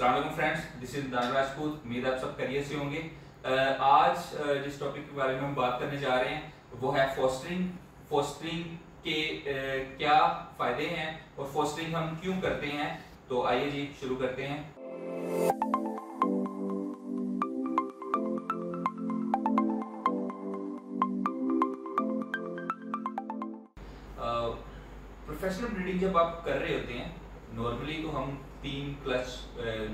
अस्सलाम वालेकुम friends, this is दान राजपूत। उम्मीद आप सब खैरियत से होंगे। आज जिस टॉपिक के बारे में हम बात करने जा रहे हैं वो है फोस्टरिंग। फोस्टरिंग के क्या फायदे हैं और फोस्टरिंग हम क्यों करते हैं। तो आइए जी शुरू करते हैं। प्रोफेशनल ब्रीडिंग जब आप कर रहे होते हैं, नॉर्मली तो हम 3 क्लच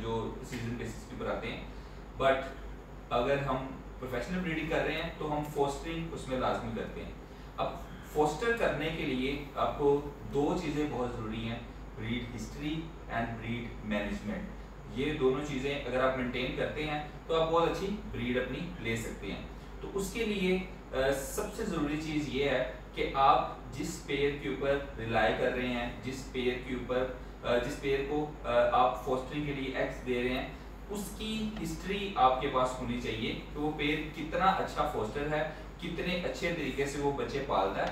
जो सीजन बेसिस के ऊपर आते हैं, बट अगर हम प्रोफेशनल ब्रीडिंग कर रहे हैं तो हम फोस्टरिंग उसमें लाजमी करते हैं। अब फोस्टर करने के लिए आपको 2 चीज़ें बहुत ज़रूरी हैं, breed history and breed management. ये दोनों चीज़ें अगर आप मेंटेन करते हैं तो आप बहुत अच्छी ब्रीड अपनी ले सकते हैं। तो उसके लिए सबसे ज़रूरी चीज़ ये है कि आप जिस पेयर के ऊपर रिलाई कर रहे हैं, जिस पेयर को आप फोस्टरिंग के लिए एग्स दे रहे हैं, उसकी हिस्ट्री आपके पास होनी चाहिए कि वो पेयर कितना अच्छा फोस्टर है, कितने अच्छे तरीके से वो बच्चे पालता है।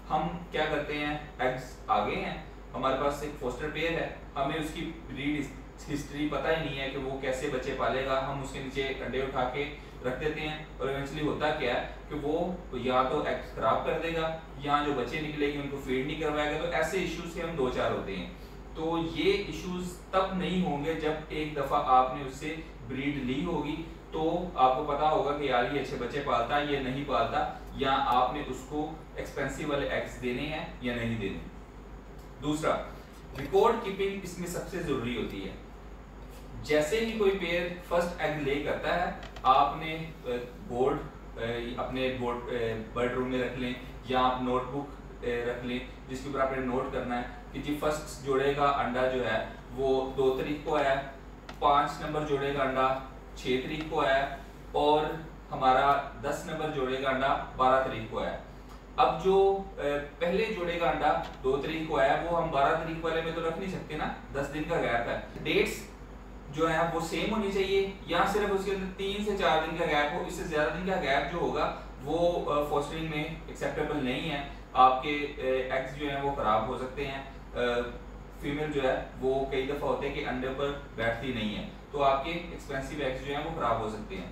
हम क्या करते हैं, एग्स आ गए हैं, हमारे पास एक फोस्टर पेयर है, हमें उसकी ब्रीड हिस्ट्री पता ही नहीं है कि वो कैसे बच्चे पालेगा। हम उसके नीचे अंडे उठा के रख देते हैं और इवेंचुअली होता क्या है कि वो या तो एग्स खराब कर देगा या जो बच्चे निकलेंगे उनको फीड नहीं करवाएगा। तो ऐसे इश्यूज से हम 2-4 होते हैं। तो ये इश्यूज तब नहीं होंगे जब एक दफ़ा आपने उससे ब्रीड ली होगी, तो आपको पता होगा कि यार ये अच्छे बच्चे पालता है, ये नहीं पालता, या आपने उसको एक्सपेंसिव वाले एग्स देने हैं या नहीं देने। दूसरा, रिकॉर्ड कीपिंग इसमें सबसे ज़रूरी होती है। जैसे ही कोई पेयर फर्स्ट एग ले करता है, आपने अपने बर्ड रूम में रख लें या आप नोटबुक रख लें जिसके ऊपर आपने नोट करना है कि जी फर्स्ट जोड़े का अंडा जो है वो 2 तारीख को आया, 5 नंबर जोड़े का अंडा 6 तारीख को आया और हमारा 10 नंबर जोड़े का अंडा 12 तारीख को आया। अब जो पहले जोड़े का अंडा 2 तारीख को आया वो हम 12 तारीख वाले में तो रख नहीं सकते ना, 10 दिन का गैप है। डेट्स जो है वो सेम होनी चाहिए या सिर्फ उसके अंदर 3 से 4 दिन का गैप हो। इससे ज्यादा दिन का गैप जो होगा वो फोस्टरिंग में एक्सेप्टेबल नहीं है। आपके एग्स जो है वो खराब हो सकते हैं। फीमेल जो है वो कई दफा होते हैं कि अंडे पर बैठती नहीं है, तो आपके एक्सपेंसिव एग्स जो है वो खराब हो सकते हैं।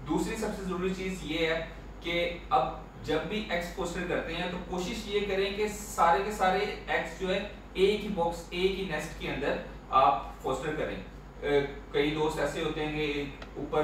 दूसरी सबसे जरूरी चीज ये है कि अब जब भी एग्स फोस्टर करते हैं तो कोशिश ये करें कि सारे के सारे एग्स जो है एक ही बॉक्स, एक ही नेस्ट के अंदर आप फोस्टर करें। कई दोस्त ऐसे होते हैं कि ऊपर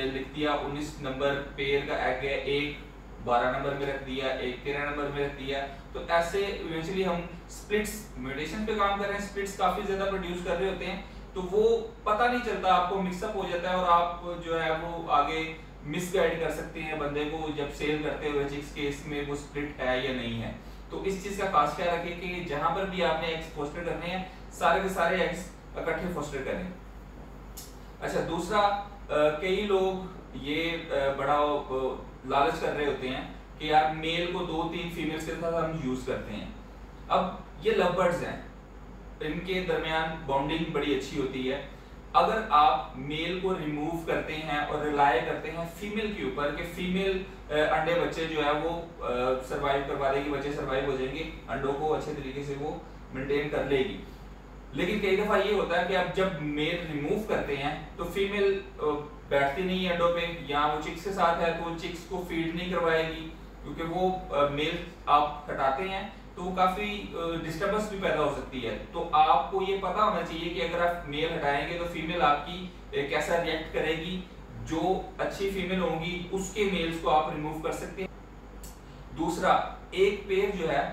लिख दिया 19 नंबर पेयर का एग है, एक 12 नंबर में रख दिया, एक 13 नंबर में रख दिया। तो ऐसे इवेंचुअली हम स्प्लिट्स म्यूटेशन पे काम कर रहे हैं, स्प्लिट्स काफी ज्यादा प्रोड्यूस कर रहे होते हैं, तो वो पता नहीं चलता, आपको मिक्सअप हो जाता है और आप जो है वो आगे मिसगाइड कर सकते हैं बंदे को जब सेल करते हुए चिक्स के इसमें वो स्प्लिट है या नहीं है। तो इस चीज का खास ख्याल रखें कि जहां पर भी आपने एग्स फोस्टर करने हैं सारे के सारे एग्स इकट्ठे फोस्टर करें। अच्छा, दूसरा, कई लोग ये बड़ा लालच कर रहे होते हैं कि यार मेल को 2-3 फीमेल्स के साथ हम यूज करते हैं। अब ये लव बर्ड्स हैं, इनके दरमियान बॉन्डिंग बड़ी अच्छी होती है। अगर आप मेल को रिमूव करते हैं और रिलाय करते हैं फीमेल के ऊपर कि फीमेल अंडे बच्चे जो है वो सरवाइव करवा देगी, बच्चे सरवाइव हो जाएंगे, अंडों को अच्छे तरीके से वो मेंटेन कर लेगी, लेकिन कई दफा ये होता है कि आप जब मेल रिमूव करते हैं तो फीमेल बैठती नहीं है अंडों पे, या वो चिक्स के साथ है तो चिक्स को फीड नहीं करवाएगी, क्योंकि वो मेल आप हटाते हैं तो वो काफी डिस्टर्बेंस भी पैदा हो सकती है। तो आपको ये पता होना चाहिए कि अगर आप मेल हटाएंगे तो फीमेल आपकी कैसा रिएक्ट करेगी। जो अच्छी फीमेल होंगी उसके मेल्स को आप रिमूव कर सकते हैं। दूसरा, एक पेयर जो है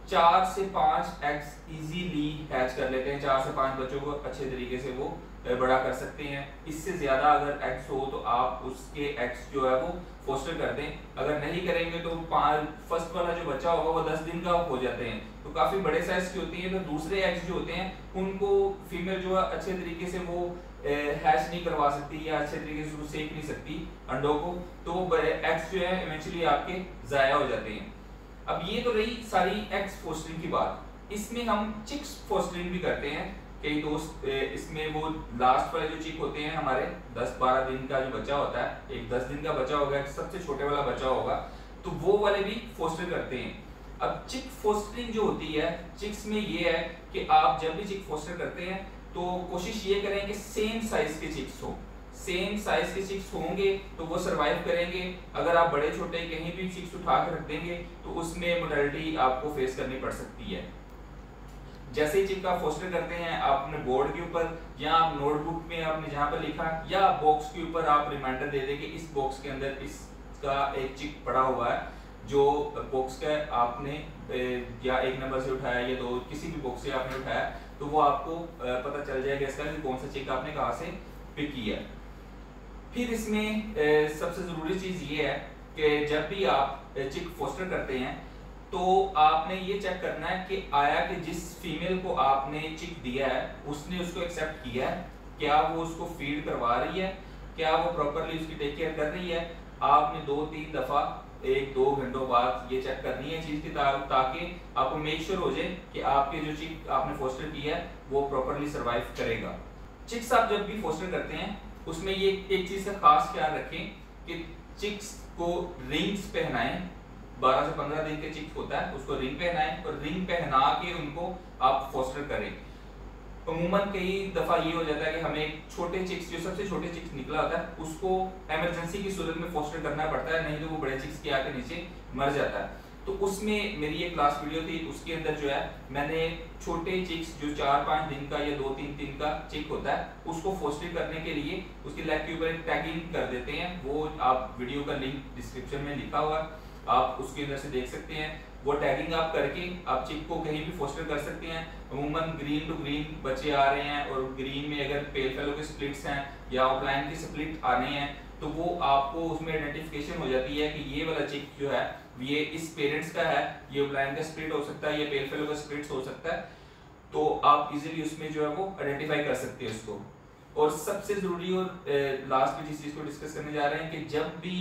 4 से 5 एग्स इजीली हैच कर लेते हैं, 4 से 5 बच्चों को अच्छे तरीके से वो बड़ा कर सकते हैं। इससे ज्यादा अगर एग्स हो तो आप उसके एग्स जो है वो फोस्टर कर दें। अगर नहीं करेंगे तो फर्स्ट वाला जो बच्चा होगा वो 10 दिन का हो जाते हैं, तो काफी बड़े साइज की होती है। तो दूसरे एग्स जो होते हैं उनको फीमेल जो है अच्छे तरीके से वो हैच नहीं करवा सकती या अच्छे तरीके से वो सेक नहीं सकती अंडों को, तो एग्स जो है इवेंचुअली आपके जाया हो जाते हैं। अब ये तो रही सारी एग्स फोस्टरिंग की बात। इसमें हम चिक्स फोस्टरिंग भी करते हैं। कई दोस्त इसमें वो लास्ट वाले जो चिक होते हैं हमारे 10-12 दिन का जो बच्चा होता है, एक 10 दिन का बच्चा होगा, एक सबसे छोटे वाला बच्चा होगा, तो वो वाले भी फोस्टर करते हैं। अब चिक फोस्टरिंग जो होती है, चिक्स में ये है कि आप जब भी चिक फोस्टर करते हैं तो कोशिश ये करें कि सेम साइज के चिक्स हो। सेम साइज के चिक्स होंगे तो वो सरवाइव करेंगे। अगर आप बड़े छोटे कहीं भी चिक्स उठा कर रख देंगे तो उसमें मोर्टेलिटी आपको फेस करनी पड़ सकती है। जैसे ही चिक आप फोस्टर करते हैं, आप अपने बोर्ड के ऊपर या आप नोटबुक में आपने जहाँ पर लिखा या बॉक्स के ऊपर आप रिमाइंडर दे दें कि इस बॉक्स के अंदर इसका एक चिक पड़ा हुआ है, जो बॉक्स का आपने या 1 नंबर से उठाया या 2 किसी भी बॉक्स से आपने उठाया, तो वो आपको पता चल जाएगा इसका कि कौन सा चिक आपने कहाँ से पिक किया। फिर इसमें सबसे ज़रूरी चीज़ ये है कि जब भी आप चिक फोस्टर करते हैं तो आपने ये चेक करना है कि आया कि जिस फीमेल को आपने चिक दिया है उसने उसको एक्सेप्ट किया है, क्या वो उसको फीड करवा रही है, क्या वो प्रॉपरली उसकी टेक केयर कर रही है। आपने 2-3 दफ़ा 1-2 घंटों बाद ये चेक करनी है चीज़ की, ताकि आपको मेक श्योर हो जाए कि आपके जो चिक आपने फोस्टर किया है वो प्रॉपरली सर्वाइव करेगा। चिक्स आप जब भी फोस्टर करते हैं उसमें ये एक चीज़ का खास ख्याल रखें कि चिक्स को रिंग्स पहनाएं। 12 से 15 दिन के चिक्स होता है उसको रिंग पहनाएं और रिंग पहना के उनको आप फोस्टर करें। अमूमन कई दफा ये हो जाता है कि हमें छोटे चिक्स, जो सबसे छोटे चिक्स निकला होता है, उसको इमरजेंसी की सूरत में फोस्टर करना पड़ता है, नहीं तो वो बड़े चिक्स के आके नीचे मर जाता है। तो उसमें मेरी एक क्लास वीडियो थी, उसके अंदर जो है मैंने छोटे चिक्स जो 4-5 दिन का या 2-3 दिन का चिक होता है उसको फोस्टर करने के लिए उसके लेग के ऊपर एक टैगिंग कर देते हैं। वो आप वीडियो का लिंक डिस्क्रिप्शन में लिखा हुआ है, आप उसके अंदर से देख सकते हैं। वो टैगिंग आप करके आप चिक को कहीं भी फोस्टर कर सकते हैं। अमूमन ग्रीन टू ग्रीन बच्चे आ रहे हैं और ग्रीन में अगर पेल फेलो के स्प्लिट्स हैं या ऑफलाइन के स्प्लिट आने हैं तो वो आपको उसमें आइडेंटिफिकेशन हो जाती है कि ये वाला चिक जो है ये इस पेरेंट्स का है, ये ऑफलाइन का स्प्लिट हो सकता है, ये पेल फेलो का स्प्लिट हो सकता है। तो आप इजीली उसमें जो है वो आइडेंटिफाई कर सकते हैं उसको। और सबसे जरूरी और लास्ट में जिस चीज को डिस्कस करने जा रहे हैं कि जब भी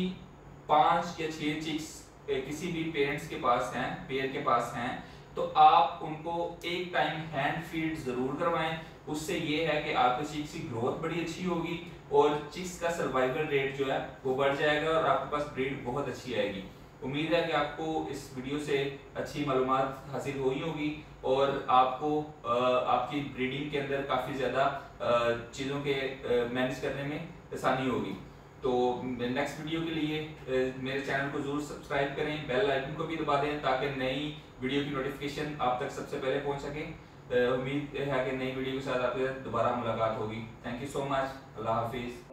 5 या 6 चिक्स किसी भी पेरेंट्स के पास हैं, पेयर के पास हैं, तो आप उनको एक टाइम हैंड फीड जरूर करवाएं। उससे ये है कि आपके चिक्स की ग्रोथ बड़ी अच्छी होगी और चिक्स का सर्वाइवल रेट जो है वो बढ़ जाएगा और आपके पास ब्रीड बहुत अच्छी आएगी। उम्मीद है कि आपको इस वीडियो से अच्छी मालूमात हासिल हुई होगी और आपको आपकी ब्रीडिंग के अंदर काफ़ी ज़्यादा चीज़ों के मैनेज करने में आसानी होगी। तो नेक्स्ट वीडियो के लिए मेरे चैनल को जरूर सब्सक्राइब करें, बेल आइकन को भी दबा दें ताकि नई वीडियो की नोटिफिकेशन आप तक सबसे पहले पहुंच सके। उम्मीद है कि नई वीडियो के साथ आपके साथ दोबारा मुलाकात होगी। Thank you so much. अल्लाह हाफिज़।